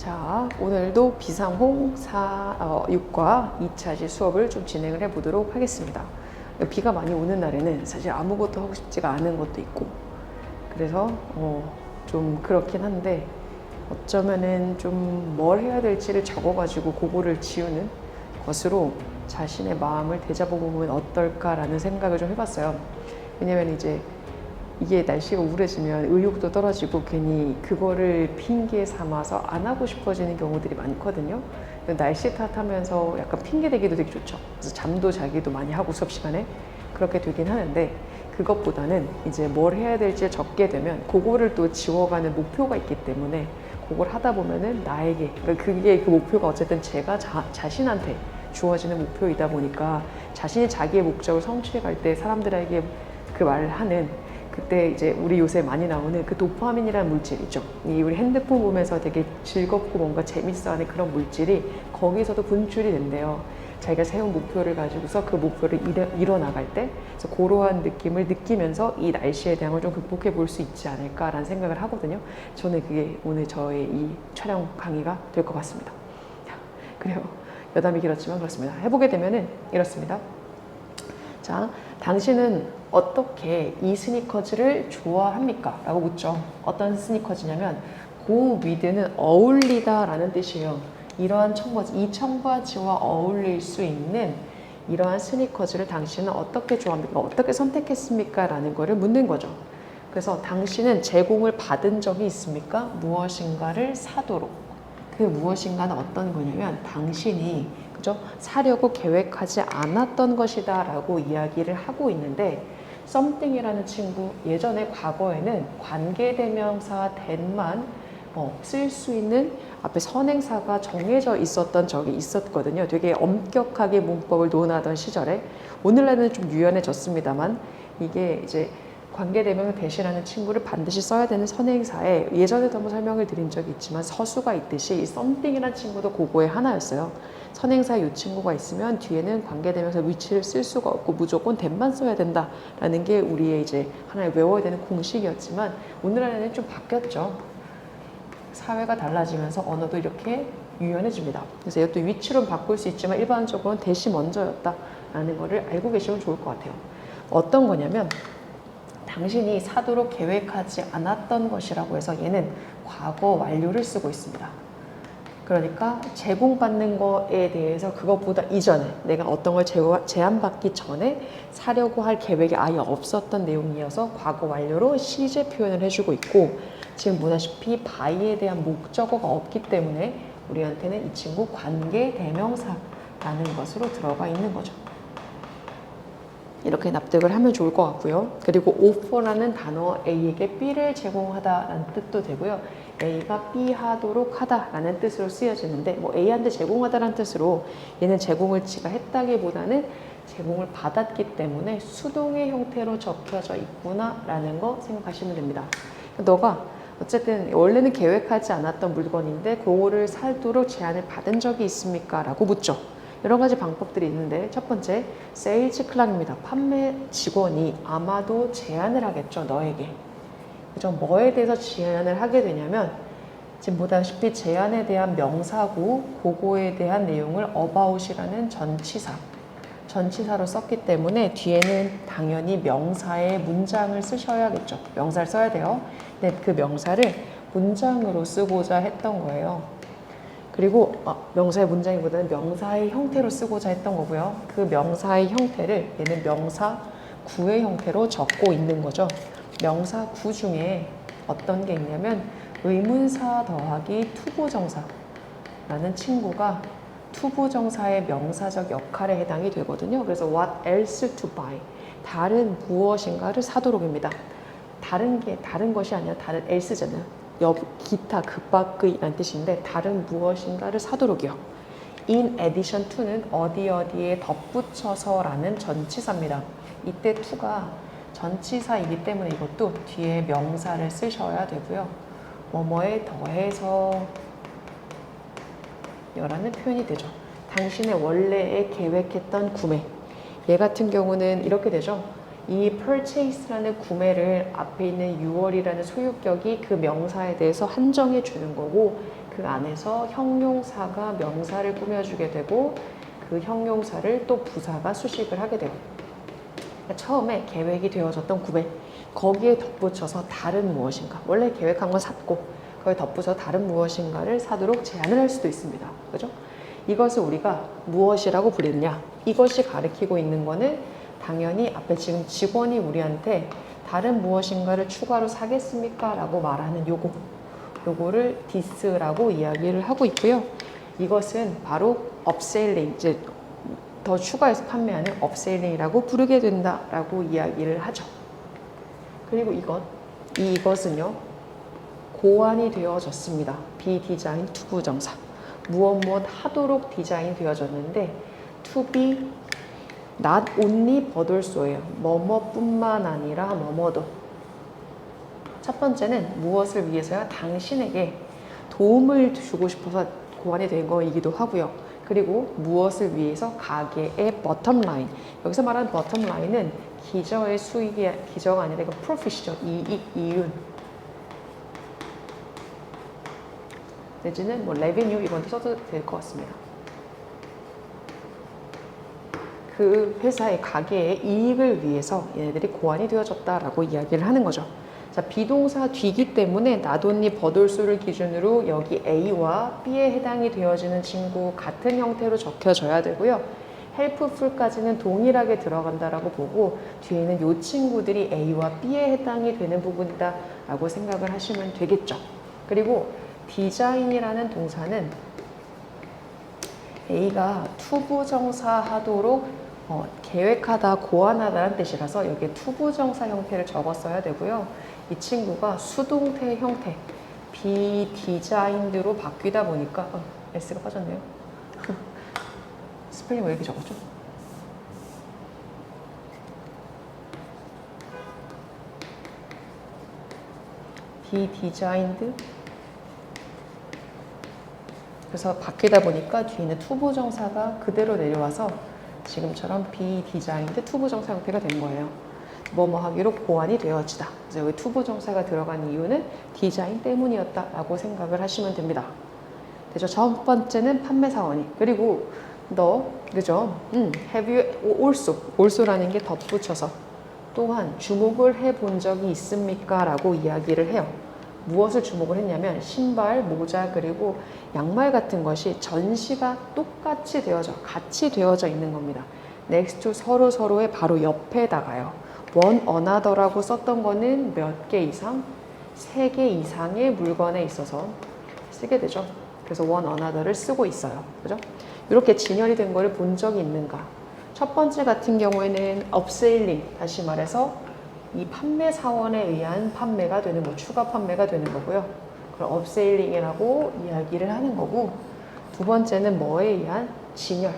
자, 오늘도 비상홍 6과 2차시 수업을 좀 진행을 해보도록 하겠습니다. 비가 많이 오는 날에는 사실 아무것도 하고 싶지가 않은 것도 있고, 그래서 좀 그렇긴 한데, 어쩌면은 좀 뭘 해야 될지를 적어가지고 그거를 지우는 것으로 자신의 마음을 되잡아보면 어떨까라는 생각을 좀 해봤어요. 왜냐면 이제 이게 날씨가 우울해지면 의욕도 떨어지고 괜히 그거를 핑계 삼아서 안 하고 싶어지는 경우들이 많거든요. 날씨 탓하면서 약간 핑계 대기도 되게 좋죠. 그래서 잠도 자기도 많이 하고 수업 시간에 그렇게 되긴 하는데, 그것보다는 이제 뭘 해야 될지 적게 되면 그거를 또 지워가는 목표가 있기 때문에 그걸 하다 보면은 나에게, 그러니까 그게 그 목표가 어쨌든 제가 자신한테 주어지는 목표이다 보니까 자신이 자기의 목적을 성취해 갈 때 사람들에게 그 말을 하는, 그때 이제 우리 요새 많이 나오는 그 도파민이라는 물질 있죠. 이 우리 핸드폰 보면서 되게 즐겁고 뭔가 재밌어하는 그런 물질이 거기서도 분출이 된대요. 자기가 세운 목표를 가지고서 그 목표를 이뤄나갈 때, 그래서 그러한 느낌을 느끼면서 이 날씨에 대한 걸 좀 극복해 볼 수 있지 않을까라는 생각을 하거든요. 저는 그게 오늘 저의 이 촬영 강의가 될 것 같습니다. 그래요. 여담이 길었지만 그렇습니다. 해보게 되면은 이렇습니다. 자, 당신은 어떻게 이 스니커즈를 좋아합니까? 라고 묻죠. 어떤 스니커즈냐면 go with는 어울리다 라는 뜻이에요. 이러한 청바지, 이 청바지와 어울릴 수 있는 이러한 스니커즈를 당신은 어떻게 좋아합니까? 어떻게 선택했습니까? 라는 거를 묻는 거죠. 그래서 당신은 제공을 받은 적이 있습니까? 무엇인가를 사도록. 그 무엇인가는 어떤 거냐면 당신이 그죠? 사려고 계획하지 않았던 것이다 라고 이야기를 하고 있는데, something이라는 친구, 예전에 과거에는 관계대명사 then만 쓸 수 있는 앞에 선행사가 정해져 있었던 적이 있었거든요. 되게 엄격하게 문법을 논하던 시절에. 오늘날은 좀 유연해졌습니다만, 이게 이제 관계대명사 대신하는 친구를 반드시 써야 되는 선행사에 예전에도 한번 설명을 드린 적이 있지만 서수가 있듯이 이 something이라는 친구도 그거의 하나였어요. 선행사에 이 친구가 있으면 뒤에는 관계대명사 위치를 쓸 수가 없고 무조건 then만 써야 된다라는 게 우리의 이제 하나의 외워야 되는 공식이었지만, 오늘날에는 좀 바뀌었죠. 사회가 달라지면서 언어도 이렇게 유연해집니다. 그래서 이것도 위치로 바꿀 수 있지만 일반적으로는 대시 먼저였다라는 거를 알고 계시면 좋을 것 같아요. 어떤 거냐면 당신이 사도록 계획하지 않았던 것이라고 해서 얘는 과거 완료를 쓰고 있습니다. 그러니까 제공받는 거에 대해서 그것보다 이전에 내가 어떤 걸 제안받기 전에 사려고 할 계획이 아예 없었던 내용이어서 과거 완료로 시제 표현을 해주고 있고, 지금 보다시피 by에 대한 목적어가 없기 때문에 우리한테는 이 친구 관계 대명사라는 것으로 들어가 있는 거죠. 이렇게 납득을 하면 좋을 것 같고요. 그리고 offer라는 단어, A에게 B를 제공하다라는 뜻도 되고요. A가 B 하도록 하다라는 뜻으로 쓰여지는데, A한테 제공하다라는 뜻으로 얘는 제공을 지가 했다기보다는 제공을 받았기 때문에 수동의 형태로 적혀져 있구나라는 거 생각하시면 됩니다. 너가 어쨌든 원래는 계획하지 않았던 물건인데 그거를 사도록 제안을 받은 적이 있습니까? 라고 묻죠. 여러 가지 방법들이 있는데, 첫 번째, 세일즈 클락입니다. 판매 직원이 아마도 제안을 하겠죠, 너에게. 그죠? 뭐에 대해서 제안을 하게 되냐면, 지금 보다시피 제안에 대한 명사고, 그거에 대한 내용을 about이라는 전치사로 썼기 때문에 뒤에는 당연히 명사의 문장을 쓰셔야겠죠. 명사를 써야 돼요. 근데 그 명사를 문장으로 쓰고자 했던 거예요. 그리고 명사의 문장이보다는 명사의 형태로 쓰고자 했던 거고요. 그 명사의 형태를 얘는 명사 구의 형태로 적고 있는 거죠. 명사 구 중에 어떤 게 있냐면 의문사 더하기 투부정사라는 친구가 투부정사의 명사적 역할에 해당이 되거든요. 그래서 what else to buy, 다른 무엇인가를 사도록입니다. 다른 것이 아니라 다른 else잖아요. 기타 그밖의라는 뜻인데 다른 무엇인가를 사도록이요. In addition to는 어디에 덧붙여서라는 전치사입니다. 이때 to가 전치사이기 때문에 이것도 뒤에 명사를 쓰셔야 되고요. 뭐뭐에 더해서 라는 표현이 되죠. 당신의 원래에 계획했던 구매. 얘 같은 경우는 이렇게 되죠. 이 purchase라는 구매를 앞에 있는 6월이라는 소유격이 그 명사에 대해서 한정해 주는 거고, 그 안에서 형용사가 명사를 꾸며주게 되고, 그 형용사를 또 부사가 수식을 하게 돼요. 그러니까 처음에 계획이 되어졌던 구매, 거기에 덧붙여서 다른 무엇인가, 원래 계획한 건 샀고 거기에 덧붙여서 다른 무엇인가를 사도록 제안을 할 수도 있습니다. 그죠? 이것을 우리가 무엇이라고 부르느냐, 이것이 가리키고 있는 거는 당연히 앞에 지금 직원이 우리한테 다른 무엇인가를 추가로 사겠습니까? 라고 말하는 요거를 this라고 이야기를 하고 있고요. 이것은 바로 업셀링, 이제 더 추가해서 판매하는 업셀링이라고 부르게 된다라고 이야기를 하죠. 그리고 이것은요, 고안이 되어졌습니다. 비디자인 투부정사. 무엇 하도록 디자인 되어졌는데, to be not only but also예요. 뭐뭐뿐만 아니라 뭐뭐도. 첫 번째는 무엇을 위해서야? 당신에게 도움을 주고 싶어서 고안이 된 거이기도 하고요. 그리고 무엇을 위해서? 가게의 bottom line. 여기서 말하는 bottom line은 기저의 수익이, 기저가 아니라 이건 profit이죠. 이익, 이윤. 내지는 뭐 revenue 이건 써도 될 것 같습니다. 그 회사의 가게의 이익을 위해서 얘네들이 고안이 되어졌다라고 이야기를 하는 거죠. 자, 비동사 뒤기 때문에 not only but also를 기준으로 여기 A와 B에 해당이 되어지는 친구 같은 형태로 적혀져야 되고요. helpful까지는 동일하게 들어간다라고 보고, 뒤에는 이 친구들이 A와 B에 해당이 되는 부분이다 라고 생각을 하시면 되겠죠. 그리고 디자인이라는 동사는 A가 투부정사 하도록 계획하다, 고안하다라는 뜻이라서 여기에 투부정사 형태를 적었어야 되고요. 이 친구가 수동태 형태, 비디자인드로 바뀌다 보니까 S가 빠졌네요. 스펠링 왜 이렇게 적었죠? 비디자인드. 그래서 바뀌다 보니까 뒤에는 투부정사가 그대로 내려와서 지금처럼 비디자인드 투부정사 형태가 된 거예요. 뭐뭐 하기로 고안이 되어지다. 그래서 여기 투부정사가 들어간 이유는 디자인 때문이었다라고 생각을 하시면 됩니다. 그죠? 첫 번째는 판매사원이. 그리고 그죠? Have you also라는 게 덧붙여서 또한 주목을 해본 적이 있습니까? 라고 이야기를 해요. 무엇을 주목을 했냐면 신발, 모자, 그리고 양말 같은 것이 전시가 똑같이 같이 되어져 있는 겁니다. next to 서로의 바로 옆에다가요. one another라고 썼던 거는 몇 개 이상? 3개 이상의 물건에 있어서 쓰게 되죠. 그래서 one another를 쓰고 있어요. 그죠? 이렇게 진열이 된 거를 본 적이 있는가? 첫 번째 같은 경우에는 업세일링, 다시 말해서 이 판매 사원에 의한 판매가 되는 거, 추가 판매가 되는 거고요. 그럼 업세일링이라고 이야기를 하는 거고, 두 번째는 뭐에 의한? 진열에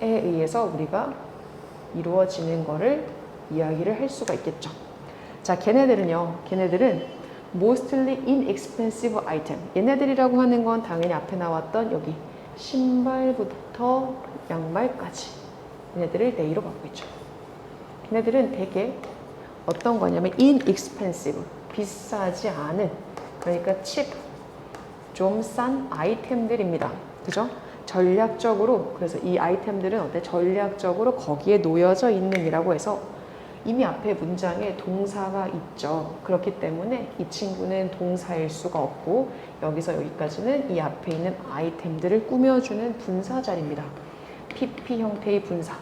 의해서 우리가 이루어지는 거를 이야기를 할 수가 있겠죠. 자, 걔네들은 mostly inexpensive item. 얘네들이라고 하는 건 당연히 앞에 나왔던 여기 신발부터 양말까지 얘네들을 네이로 받고 있죠. 걔네들은 되게 어떤 거냐면 inexpensive, 비싸지 않은, 그러니까 cheap, 좀 싼 아이템들입니다. 그죠? 전략적으로, 그래서 이 아이템들은 어때? 전략적으로 거기에 놓여져 있는 이라고 해서 이미 앞에 문장에 동사가 있죠. 그렇기 때문에 이 친구는 동사일 수가 없고, 여기서 여기까지는 이 앞에 있는 아이템들을 꾸며주는 분사 자리입니다. PP 형태의 분사.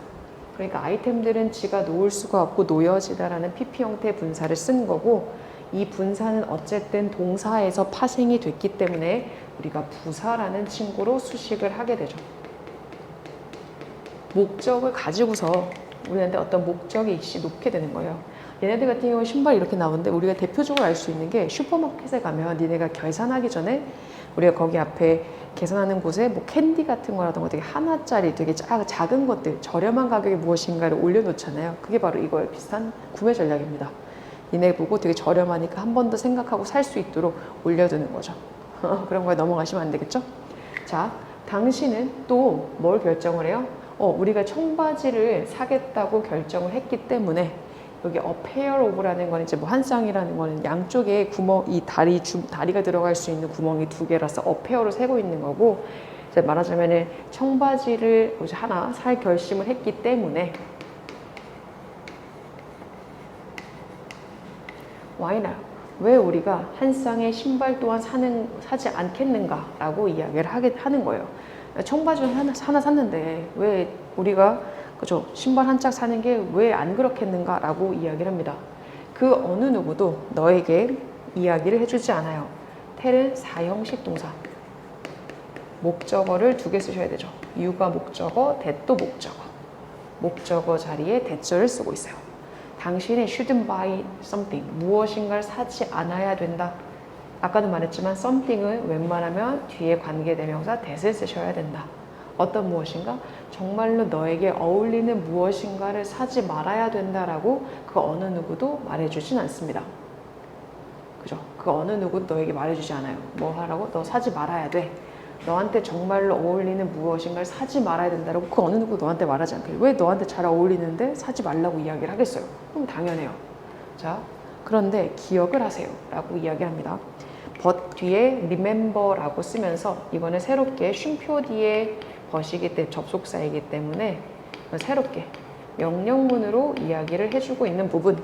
그러니까 아이템들은 지가 놓을 수가 없고 놓여지다라는 PP 형태의 분사를 쓴 거고, 이 분사는 어쨌든 동사에서 파생이 됐기 때문에 우리가 부사라는 친구로 수식을 하게 되죠. 목적을 가지고서 우리한테 어떤 목적의 입시 놓게 되는 거예요. 얘네들 같은 경우는 신발이 이렇게 나오는데 우리가 대표적으로 알 수 있는 게 슈퍼마켓에 가면 니네가 계산하기 전에 우리가 거기 앞에 계산하는 곳에 뭐 캔디 같은 거라던가 되게 하나짜리 되게 작은 것들, 저렴한 가격에 무엇인가를 올려놓잖아요. 그게 바로 이거에 비슷한 구매 전략입니다. 니네 보고 되게 저렴하니까 한 번 더 생각하고 살 수 있도록 올려두는 거죠. 그런 거에 넘어가시면 안 되겠죠? 자, 당신은 또 뭘 결정을 해요? 우리가 청바지를 사겠다고 결정을 했기 때문에 여기 a pair of라는 건 이제 뭐 한 쌍이라는 거는 양쪽에 구멍, 이 다리가 들어갈 수 있는 구멍이 두 개라서 a pair로 세고 있는 거고, 이제 말하자면은 청바지를 이제 하나 살 결심을 했기 때문에 why not? 왜 우리가 한 쌍의 신발 또한 사지 않겠는가라고 이야기를 하는 거예요. 청바지를 하나 샀는데 왜 우리가 그죠? 신발 한 짝 사는 게 왜 안 그렇겠는가라고 이야기를 합니다. 그 어느 누구도 너에게 이야기를 해주지 않아요. 텔은 사형식 동사. 목적어를 두 개 쓰셔야 되죠. you가 목적어, that도 목적어. 목적어 자리에 that절을 쓰고 있어요. 당신이 shouldn't buy something. 무엇인가를 사지 않아야 된다. 아까도 말했지만 something은 웬만하면 뒤에 관계대명사 that을 쓰셔야 된다. 어떤 무엇인가? 정말로 너에게 어울리는 무엇인가를 사지 말아야 된다라고 그 어느 누구도 말해주진 않습니다. 그죠? 그 어느 누구도 너에게 말해주지 않아요. 뭐 하라고? 너 사지 말아야 돼. 너한테 정말로 어울리는 무엇인가를 사지 말아야 된다라고 그 어느 누구도 너한테 말하지 않겠어요. 왜 너한테 잘 어울리는데 사지 말라고 이야기를 하겠어요? 그럼 당연해요. 자, 그런데 기억을 하세요 라고 이야기합니다. but 뒤에 remember라고 쓰면서 이거는 새롭게 쉼표 뒤에 버시기 때문에 접속사이기 때문에 새롭게 명령문으로 이야기를 해주고 있는 부분,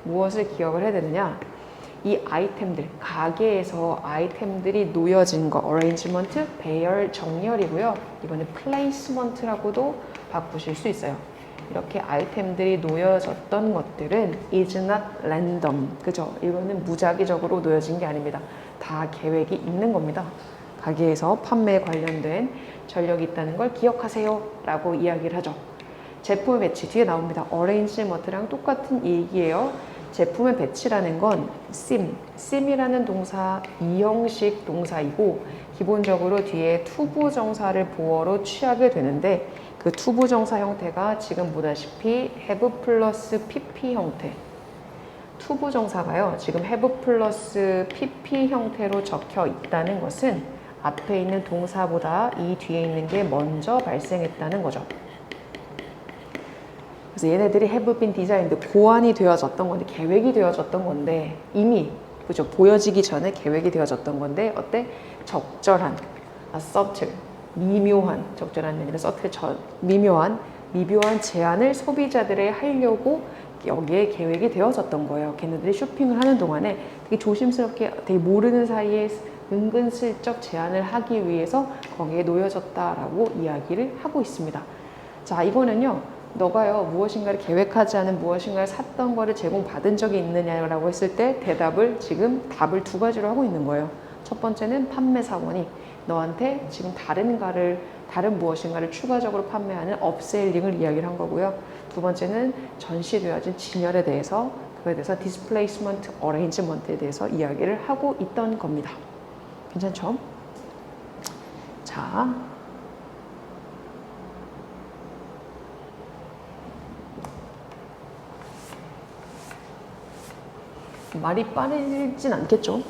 무엇을 기억을 해야 되느냐? 이 아이템들, 가게에서 아이템들이 놓여진 거, arrangement, 배열, 정렬이고요. 이거는 placement라고도 바꾸실 수 있어요. 이렇게 아이템들이 놓여졌던 것들은 is not random. 그죠? 이거는 무작위적으로 놓여진 게 아닙니다. 다 계획이 있는 겁니다. 가게에서 판매에 관련된 전력이 있다는 걸 기억하세요 라고 이야기를 하죠. 제품의 배치 뒤에 나옵니다. arrangement랑 똑같은 얘기예요. 제품의 배치라는 건 sim이라는 동사 이형식 동사이고 기본적으로 뒤에 투부정사를 보어로 취하게 되는데 그 투부정사 형태가 지금 보다시피 have 플러스 pp 형태. 투부정사가요. 지금 have 플러스 pp 형태로 적혀 있다는 것은 앞에 있는 동사보다 이 뒤에 있는 게 먼저 발생했다는 거죠. 그래서 얘네들이 have been designed, 고안이 되어졌던 건데, 계획이 되어졌던 건데, 이미 그죠? 보여지기 전에 계획이 되어졌던 건데, 어때? 적절한, subtle, 미묘한, 적절한 아니라 subtle, 미묘한 제안을 소비자들에 하려고 여기에 계획이 되어졌던 거예요. 걔네들이 쇼핑을 하는 동안에 되게 조심스럽게, 되게 모르는 사이에 은근슬쩍 제안을 하기 위해서 거기에 놓여졌다라고 이야기를 하고 있습니다. 자, 이거는요. 너가요 무엇인가를 계획하지 않은 무엇인가를 샀던 거를 제공받은 적이 있느냐라고 했을 때 대답을 지금 답을 두 가지로 하고 있는 거예요. 첫 번째는 판매 사원이 너한테 지금 다른 무엇인가를 추가적으로 판매하는 업셀링을 이야기를 한 거고요. 두 번째는 전시되어진 진열에 대해서 그에 대해서 displacement, arrangement에 대해서 이야기를 하고 있던 겁니다. 괜찮죠? 자. 말이 빠르진 않겠죠?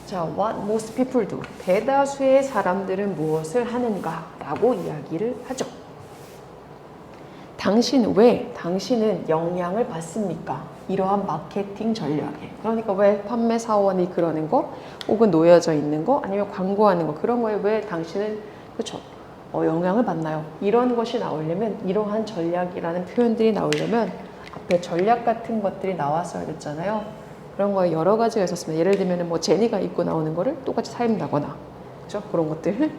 자, what most people do. 대다수의 사람들은 무엇을 하는가? 라고 이야기를 하죠. 당신은 영향을 받습니까? 이러한 마케팅 전략에. 그러니까 왜 판매 사원이 그러는 거, 혹은 놓여져 있는 거, 아니면 광고하는 거, 그런 거에 왜 당신은, 그쵸? 영향을 받나요? 이런 것이 나오려면, 이러한 전략이라는 표현들이 나오려면 앞에 전략 같은 것들이 나왔어야 됐잖아요. 그런 거에 여러 가지가 있었습니다. 예를 들면 뭐 제니가 입고 나오는 거를 똑같이 사입는다거나, 그죠? 그런 것들.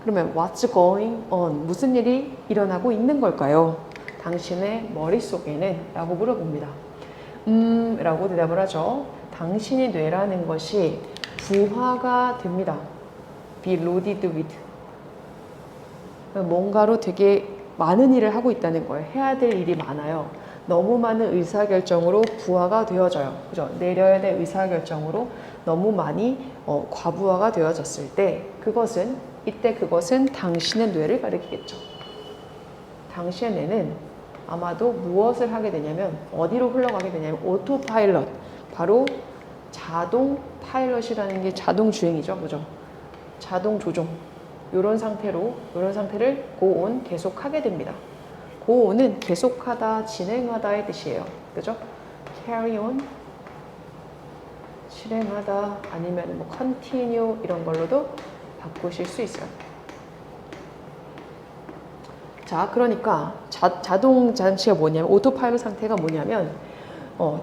그러면 what's going on? 무슨 일이 일어나고 있는 걸까요? 당신의 머릿속에는 라고 물어봅니다. 라고 대답을 하죠. 당신의 뇌라는 것이 부하가 됩니다. be loaded with. 뭔가로 되게 많은 일을 하고 있다는 거예요. 해야 될 일이 많아요. 너무 많은 의사결정으로 부하가 되어져요. 그죠? 내려야 될 의사결정으로 너무 많이 과부하가 되어졌을 때 이때 그것은 당신의 뇌를 가리키겠죠. 당신의 뇌는 아마도 무엇을 하게 되냐면 어디로 흘러가게 되냐면 오토파일럿, 바로 자동 파일럿이라는 게 자동 주행이죠. 그죠? 자동 조종. 이런 상태를 go on 계속하게 됩니다. go on은 계속하다, 진행하다의 뜻이에요. 그죠? carry on 실행하다 아니면 뭐 continue 이런 걸로도 바꾸실 수 있어요. 자, 그러니까 자동 장치가 뭐냐면 오토파일럿 상태가 뭐냐면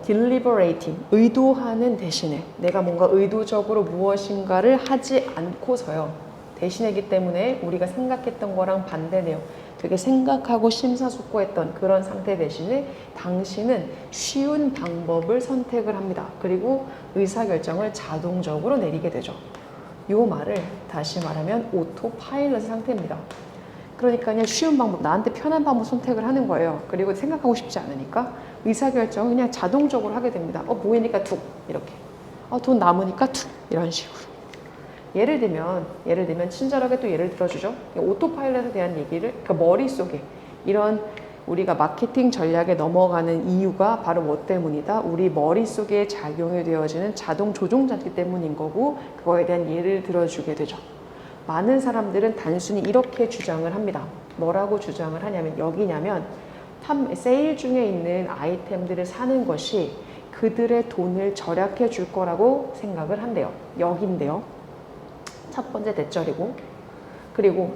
deliberating 의도하는 대신에 내가 뭔가 의도적으로 무엇인가를 하지 않고서요. 대신이기 때문에 우리가 생각했던 거랑 반대네요. 되게 생각하고 심사숙고했던 그런 상태 대신에 당신은 쉬운 방법을 선택을 합니다. 그리고 의사결정을 자동적으로 내리게 되죠. 이 말을 다시 말하면 오토파일럿 상태입니다. 그러니까 그냥 쉬운 방법, 나한테 편한 방법 선택을 하는 거예요. 그리고 생각하고 싶지 않으니까 의사결정을 그냥 자동적으로 하게 됩니다. 보이니까 툭 이렇게, 돈 남으니까 툭 이런 식으로. 예를 들면 친절하게 또 예를 들어주죠. 오토파일럿에 대한 얘기를 그러니까 머릿속에 이런 우리가 마케팅 전략에 넘어가는 이유가 바로 뭐 때문이다? 우리 머릿속에 작용이 되어지는 자동 조종장치 때문인 거고 그거에 대한 예를 들어주게 되죠. 많은 사람들은 단순히 이렇게 주장을 합니다. 뭐라고 주장을 하냐면 여기냐면 세일 중에 있는 아이템들을 사는 것이 그들의 돈을 절약해 줄 거라고 생각을 한대요. 여기인데요. 첫 번째 대절이고 그리고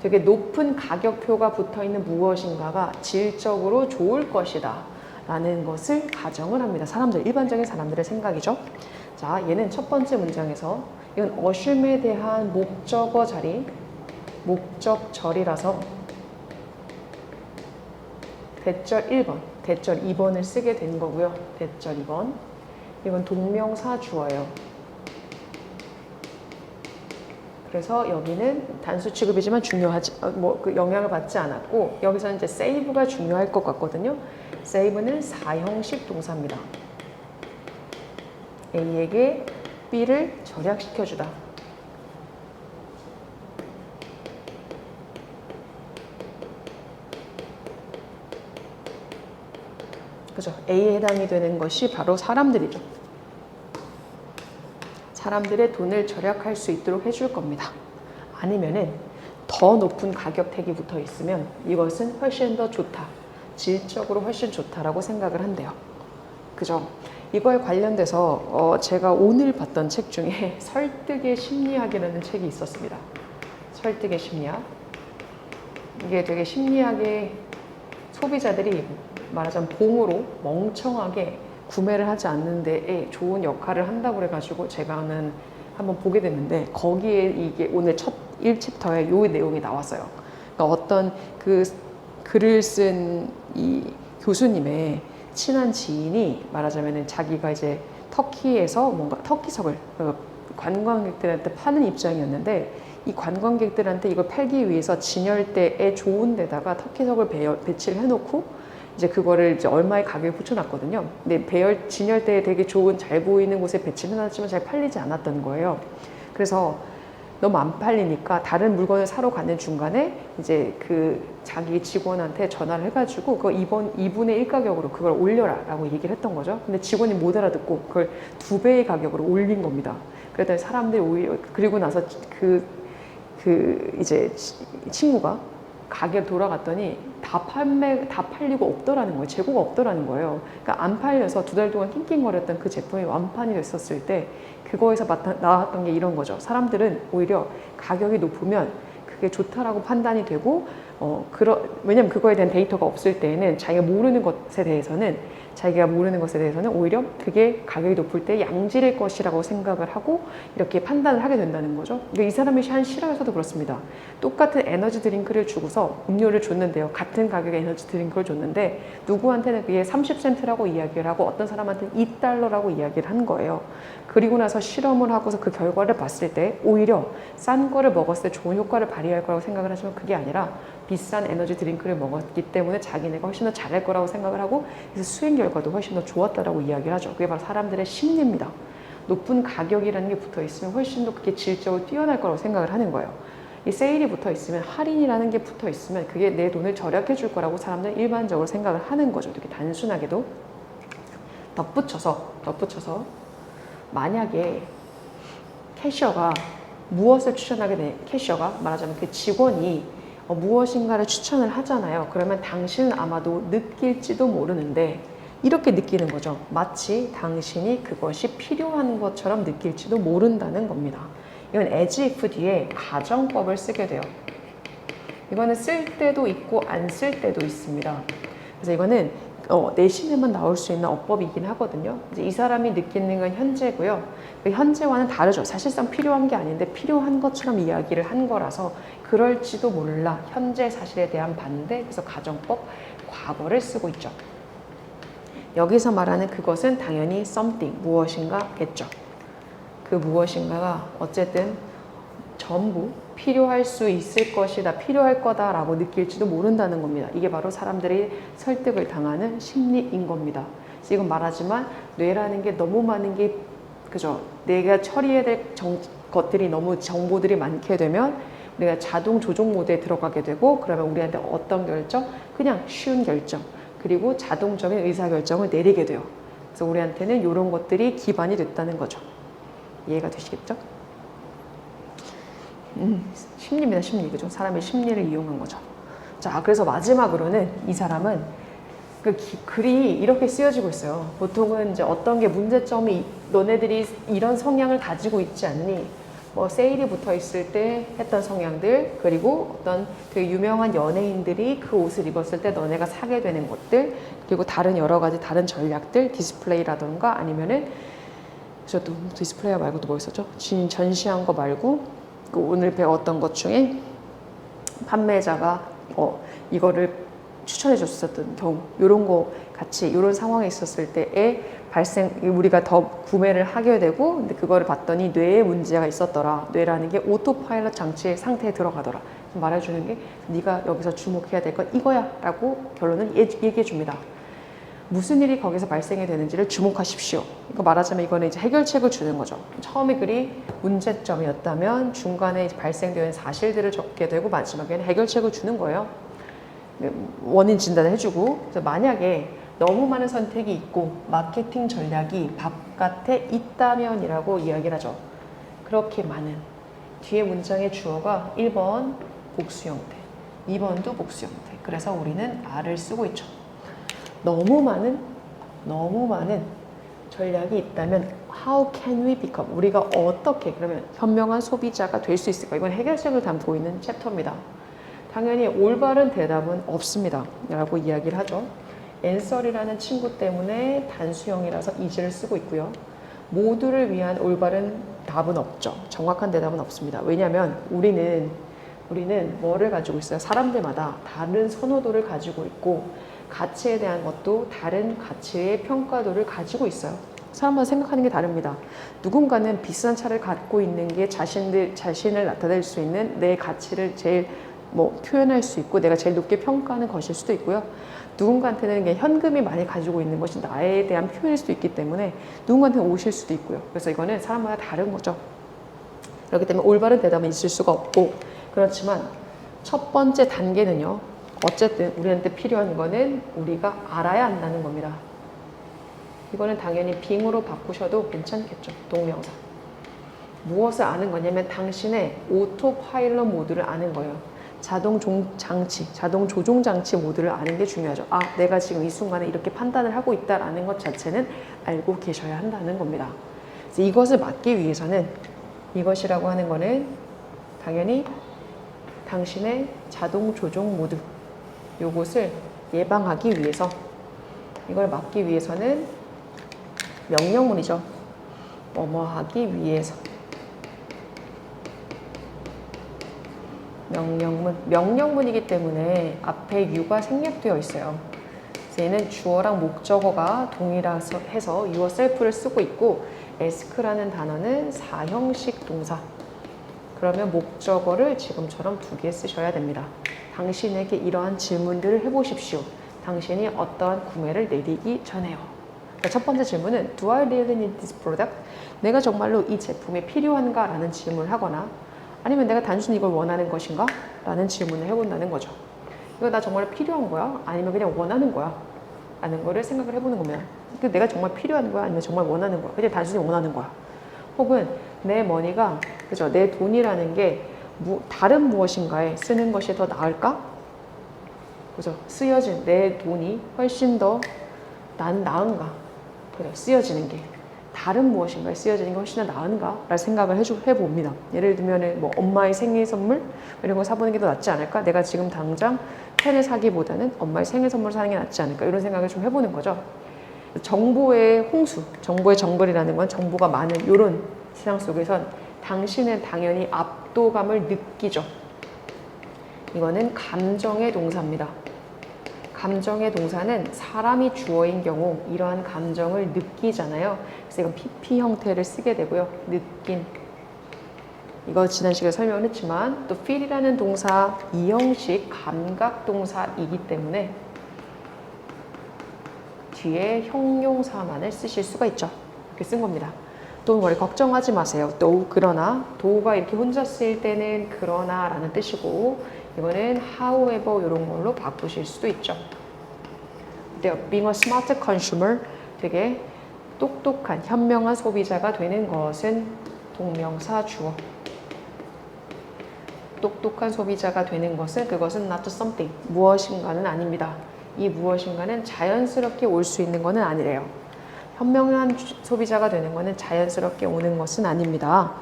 되게 높은 가격표가 붙어있는 무엇인가가 질적으로 좋을 것이다 라는 것을 가정을 합니다. 일반적인 사람들의 생각이죠. 자, 얘는 첫 번째 문장에서 이건 어슘에 대한 목적어 자리, 목적절이라서 대절 1번, 대절 2번을 쓰게 된 거고요. 대절 2번. 이건 동명사 주어예요. 그래서 여기는 단수 취급이지만 중요하지, 그 영향을 받지 않았고, 여기서는 이제 save가 중요할 것 같거든요. save는 사형식 동사입니다. A에게 B를 절약시켜주다. 그죠? A에 해당이 되는 것이 바로 사람들이죠. 사람들의 돈을 절약할 수 있도록 해줄 겁니다. 아니면은 더 높은 가격 택이 붙어 있으면 이것은 훨씬 더 좋다. 질적으로 훨씬 좋다라고 생각을 한대요. 그죠? 이거에 관련돼서 제가 오늘 봤던 책 중에 설득의 심리학이라는 책이 있었습니다. 설득의 심리학. 이게 되게 심리학의 소비자들이 말하자면 봉으로 멍청하게 구매를 하지 않는 데에 좋은 역할을 한다고 그래가지고 제가는 한번 보게 됐는데 거기에 이게 오늘 첫 1챕터에 요 내용이 나왔어요. 그러니까 어떤 그 글을 쓴 이 교수님의 친한 지인이 말하자면은 자기가 이제 터키에서 뭔가 터키석을 관광객들한테 파는 입장이었는데 이 관광객들한테 이걸 팔기 위해서 진열대에 좋은 데다가 터키석을 배치를 해놓고 이제 그거를 이제 얼마의 가격에 붙여놨거든요. 근데 진열대에 되게 좋은 잘 보이는 곳에 배치를 해놨지만 잘 팔리지 않았던 거예요. 그래서 너무 안 팔리니까 다른 물건을 사러 가는 중간에 이제 그 자기 직원한테 전화를 해가지고 그거 2분의 1 가격으로 그걸 올려라 라고 얘기를 했던 거죠. 근데 직원이 못 알아듣고 그걸 2배의 가격으로 올린 겁니다. 그랬더니 사람들이 오히려 그리고 나서 이제 친구가 가게로 돌아갔더니 다 팔리고 없더라는 거예요. 재고가 없더라는 거예요. 그러니까 안 팔려서 2달 동안 낑낑거렸던 그 제품이 완판이 됐었을 때 그거에서 나왔던 게 이런 거죠. 사람들은 오히려 가격이 높으면 그게 좋다라고 판단이 되고 왜냐면 그거에 대한 데이터가 없을 때에는 자기가 모르는 것에 대해서는 오히려 그게 가격이 높을 때 양질일 것이라고 생각을 하고 이렇게 판단을 하게 된다는 거죠. 이 사람이 한 실험에서도 그렇습니다. 똑같은 에너지 드링크를 주고서 음료를 줬는데요. 같은 가격의 에너지 드링크를 줬는데 누구한테는 그게 30센트라고 이야기를 하고 어떤 사람한테는 $2라고 이야기를 한 거예요. 그리고 나서 실험을 하고서 그 결과를 봤을 때 오히려 싼 거를 먹었을 때 좋은 효과를 발휘할 거라고 생각을 하지만 그게 아니라 비싼 에너지 드링크를 먹었기 때문에 자기네가 훨씬 더 잘할 거라고 생각을 하고 그래서 수행 결과도 훨씬 더 좋았다라고 이야기를 하죠. 그게 바로 사람들의 심리입니다. 높은 가격이라는 게 붙어 있으면 훨씬 더 그게 질적으로 뛰어날 거라고 생각을 하는 거예요. 이 세일이 붙어 있으면 할인이라는 게 붙어 있으면 그게 내 돈을 절약해 줄 거라고 사람들은 일반적으로 생각을 하는 거죠. 되게 단순하게도 덧붙여서 만약에 캐셔가 무엇을 추천하게 돼? 캐셔가 말하자면 그 직원이 무엇인가를 추천을 하잖아요. 그러면 당신은 아마도 느낄지도 모르는데 이렇게 느끼는 거죠. 마치 당신이 그것이 필요한 것처럼 느낄지도 모른다는 겁니다. 이건 as if 뒤에 가정법을 쓰게 돼요. 이거는 쓸 때도 있고 안 쓸 때도 있습니다. 그래서 이거는 내신에만 나올 수 있는 어법이긴 하거든요. 이제 이 사람이 느끼는 건 현재고요. 그 현재와는 다르죠. 사실상 필요한 게 아닌데 필요한 것처럼 이야기를 한 거라서 그럴지도 몰라. 현재 사실에 대한 반대. 그래서 가정법, 과거를 쓰고 있죠. 여기서 말하는 그것은 당연히 something, 무엇인가겠죠. 그 무엇인가가 어쨌든 전부 필요할 수 있을 것이다, 필요할 거다라고 느낄지도 모른다는 겁니다. 이게 바로 사람들이 설득을 당하는 심리인 겁니다. 지금 말하지만 뇌라는 게 너무 많은 게 그죠? 내가 처리해야 될 것들이 너무 정보들이 많게 되면 우리가 자동 조종 모드에 들어가게 되고 그러면 우리한테 어떤 결정? 그냥 쉬운 결정 그리고 자동적인 의사결정을 내리게 돼요. 그래서 우리한테는 이런 것들이 기반이 됐다는 거죠. 이해가 되시겠죠? 심리입니다, 심리. 그죠? 사람의 심리를 이용한 거죠. 자, 그래서 마지막으로는 이 사람은 그 글이 이렇게 쓰여지고 있어요. 보통은 이제 어떤 게 문제점이 너네들이 이런 성향을 가지고 있지 않니? 뭐 세일이 붙어 있을 때 했던 성향들, 그리고 어떤 되게 유명한 연예인들이 그 옷을 입었을 때 너네가 사게 되는 것들, 그리고 다른 여러 가지 다른 전략들, 디스플레이라던가 아니면은 저도 디스플레이 말고 또 뭐 있었죠? 전시한 거 말고 그 오늘 배웠던 것 중에 판매자가 이거를 추천해 줬었던 경우 이런 거 같이 이런 상황에 있었을 때에 우리가 더 구매를 하게 되고 근데 그거를 봤더니 뇌에 문제가 있었더라. 뇌라는 게 오토파일럿 장치 상태에 들어가더라. 말해주는 게 네가 여기서 주목해야 될 건 이거야 라고 결론을 얘기해 줍니다. 무슨 일이 거기서 발생이 되는지를 주목하십시오. 이거 말하자면 이거는 이제 해결책을 주는 거죠. 처음에 글이 문제점이었다면 중간에 이제 발생되는 사실들을 적게 되고 마지막에는 해결책을 주는 거예요. 원인 진단을 해주고 그래서 만약에 너무 많은 선택이 있고 마케팅 전략이 바깥에 있다면이라고 이야기를 하죠. 그렇게 많은 뒤에 문장의 주어가 1번 복수 형태 2번도 복수 형태 그래서 우리는 R을 쓰고 있죠. 너무 많은 전략이 있다면 How can we become? 우리가 어떻게 그러면 현명한 소비자가 될 수 있을까? 이건 해결책을 담고 있는 챕터입니다. 당연히 올바른 대답은 없습니다. 라고 이야기를 하죠. answer이라는 친구 때문에 단수형이라서 is를 쓰고 있고요. 모두를 위한 올바른 답은 없죠. 정확한 대답은 없습니다. 왜냐하면 우리는 뭐를 가지고 있어요? 사람들마다 다른 선호도를 가지고 있고 가치에 대한 것도 다른 가치의 평가도를 가지고 있어요. 사람마다 생각하는 게 다릅니다. 누군가는 비싼 차를 갖고 있는 게 자신을 나타낼 수 있는 내 가치를 제일 표현할 수 있고 내가 제일 높게 평가하는 것일 수도 있고요. 누군가한테는 현금이 많이 가지고 있는 것이 나에 대한 표현일 수도 있기 때문에 누군가한테는 옷일 수도 있고요. 그래서 이거는 사람마다 다른 거죠. 그렇기 때문에 올바른 대답은 있을 수가 없고 그렇지만 첫 번째 단계는요. 어쨌든 우리한테 필요한 거는 우리가 알아야 한다는 겁니다. 이거는 당연히 빙으로 바꾸셔도 괜찮겠죠. 동명사. 무엇을 아는 거냐면 당신의 오토파일럿 모드를 아는 거예요. 자동 조종 장치 모드를 아는 게 중요하죠. 아, 내가 지금 이 순간에 이렇게 판단을 하고 있다라는 것 자체는 알고 계셔야 한다는 겁니다. 그래서 이것을 막기 위해서는 이것이라고 하는 거는 당연히 당신의 자동 조종 모드 요것을 예방하기 위해서 이걸 막기 위해서는 명령문이죠. 뭐뭐 하기 위해서 명령문이기 때문에 앞에 you가 생략되어 있어요. 그래서 얘는 주어랑 목적어가 동일해서 해서 yourself를 쓰고 있고 ask라는 단어는 사형식 동사. 그러면 목적어를 지금처럼 2개 쓰셔야 됩니다. 당신에게 이러한 질문들을 해보십시오. 당신이 어떠한 구매를 내리기 전에요. 그러니까 첫 번째 질문은 Do I really need this product? 내가 정말로 이 제품이 필요한가? 라는 질문을 하거나 아니면 내가 단순히 이걸 원하는 것인가? 라는 질문을 해본다는 거죠. 이거 나 정말 필요한 거야? 아니면 그냥 원하는 거야? 라는 거를 생각을 해보는 겁니다. 내가 정말 필요한 거야? 아니면 정말 원하는 거야? 그냥 단순히 원하는 거야? 혹은 내 머니가, 그죠? 내 돈이라는 게 다른 무엇인가에 쓰는 것이 더 나을까? 그죠? 쓰여진 내 돈이 훨씬 더 나은가? 그래, 쓰여지는 게. 다른 무엇인가에 쓰여지는 게 훨씬 더 나은가? 라는 생각을 해봅니다. 예를 들면 뭐 엄마의 생일 선물 이런 거 사보는 게 더 낫지 않을까? 내가 지금 당장 펜을 사기보다는 엄마의 생일 선물 사는 게 낫지 않을까? 이런 생각을 좀 해보는 거죠. 정보의 홍수, 정보의 정글이라는 건 정보가 많은 이런 세상 속에선 당신은 당연히 압도감을 느끼죠. 이거는 감정의 동사입니다. 감정의 동사는 사람이 주어인 경우 이러한 감정을 느끼잖아요. 그래서 이건 PP 형태를 쓰게 되고요. 느낀. 이거 지난 시간에 설명을 했지만 또 feel이라는 동사 이 형식 감각 동사이기 때문에 뒤에 형용사만을 쓰실 수가 있죠. 이렇게 쓴 겁니다. Don't worry, 걱정하지 마세요. though, 그러나, do가 이렇게 혼자 쓰일 때는 그러나 라는 뜻이고, 이거는 however 이런 걸로 바꾸실 수도 있죠. Being a smart consumer, 되게 똑똑한, 현명한 소비자가 되는 것은 동명사 주어. 똑똑한 소비자가 되는 것은 그것은 not something, 무엇인가는 아닙니다. 이 무엇인가는 자연스럽게 올 수 있는 것은 아니래요. 현명한 소비자가 되는 것은 자연스럽게 오는 것은 아닙니다.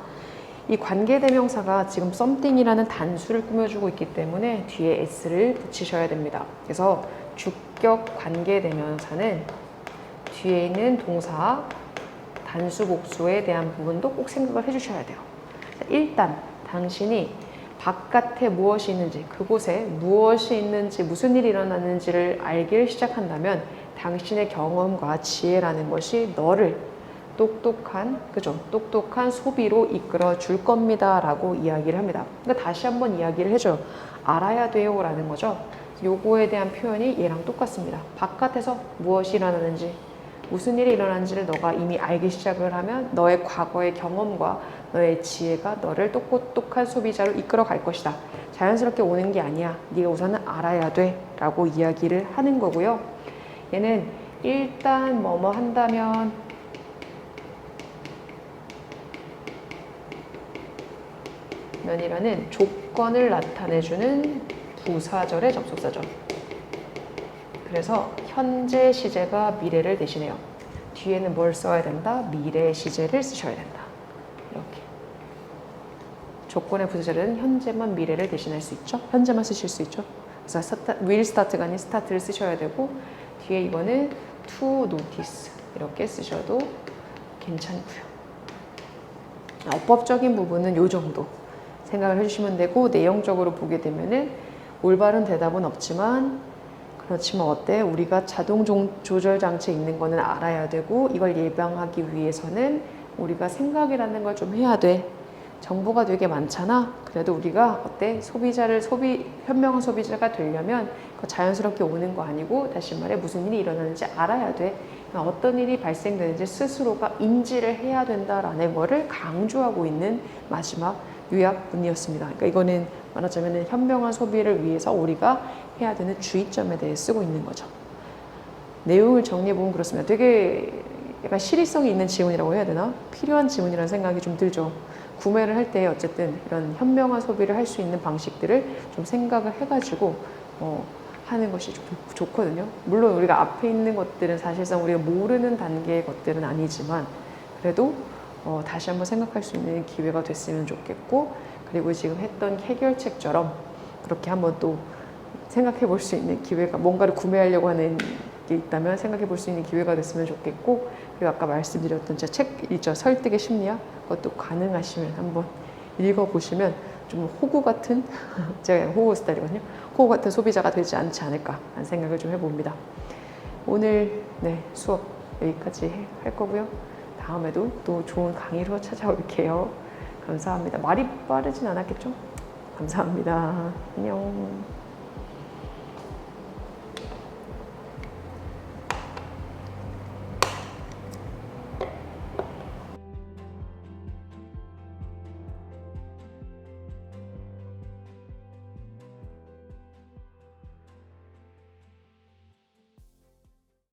이 관계대명사가 지금 something이라는 단수를 꾸며주고 있기 때문에 뒤에 s를 붙이셔야 됩니다. 그래서 주격 관계대명사는 뒤에 있는 동사, 단수 복수에 대한 부분도 꼭 생각을 해주셔야 돼요. 일단 당신이 바깥에 무엇이 있는지, 그곳에 무엇이 있는지, 무슨 일이 일어나는지를 알기를 시작한다면 당신의 경험과 지혜라는 것이 너를 똑똑한 소비로 이끌어 줄 겁니다 라고 이야기를 합니다. 그러니까 다시 한번 이야기를 해줘요. 알아야 돼요 라는 거죠. 요거에 대한 표현이 얘랑 똑같습니다. 바깥에서 무엇이 일어나는지, 무슨 일이 일어나는지를 너가 이미 알기 시작을 하면 너의 과거의 경험과 너의 지혜가 너를 똑똑한 소비자로 이끌어 갈 것이다. 자연스럽게 오는 게 아니야. 네가 우선은 알아야 돼 라고 이야기를 하는 거고요. 얘는 일단 뭐뭐 한다면 면이라는 조건을 나타내주는 부사절의 접속사죠. 그래서 현재 시제가 미래를 대신해요. 뒤에는 뭘 써야 된다? 미래 시제를 쓰셔야 된다. 이렇게. 조건의 부사절은 현재만 미래를 대신할 수 있죠. 현재만 쓰실 수 있죠. 그래서 will start가 아닌 start를 쓰셔야 되고 뒤에 이거는 to notice 이렇게 쓰셔도 괜찮고요. 어법적인 부분은 이 정도 생각을 해주시면 되고 내용적으로 보게 되면은 올바른 대답은 없지만 그렇지만 어때? 우리가 자동 조절 장치에 있는 거는 알아야 되고 이걸 예방하기 위해서는 우리가 생각이라는 걸 좀 해야 돼. 정보가 되게 많잖아. 그래도 우리가 어때? 현명한 소비자가 되려면 그거 자연스럽게 오는 거 아니고 다시 말해 무슨 일이 일어나는지 알아야 돼. 어떤 일이 발생되는지 스스로가 인지를 해야 된다라는 거를 강조하고 있는 마지막 요약문이었습니다. 그러니까 이거는 말하자면 현명한 소비를 위해서 우리가 해야 되는 주의점에 대해 쓰고 있는 거죠. 내용을 정리해보면 그렇습니다. 되게 약간 실의성이 있는 지문이라고 해야 되나? 필요한 지문이라는 생각이 좀 들죠. 구매를 할 때 어쨌든 이런 현명한 소비를 할 수 있는 방식들을 좀 생각을 해가지고 하는 것이 좋거든요. 물론 우리가 앞에 있는 것들은 사실상 우리가 모르는 단계의 것들은 아니지만 그래도 다시 한번 생각할 수 있는 기회가 됐으면 좋겠고 그리고 지금 했던 해결책처럼 그렇게 한번 또 생각해 볼 수 있는 기회가 뭔가를 구매하려고 하는 게 있다면 생각해 볼 수 있는 기회가 됐으면 좋겠고 그리고 아까 말씀드렸던 제 책 있죠. 설득의 심리학 그것도 가능하시면 한번 읽어보시면 좀 호구 같은 제가 호구 스타일이거든요. 호구 같은 소비자가 되지 않지 않을까 하는 생각을 좀 해봅니다. 오늘 수업 여기까지 할 거고요. 다음에도 또 좋은 강의로 찾아올게요. 감사합니다. 말이 빠르진 않았겠죠? 감사합니다. 안녕.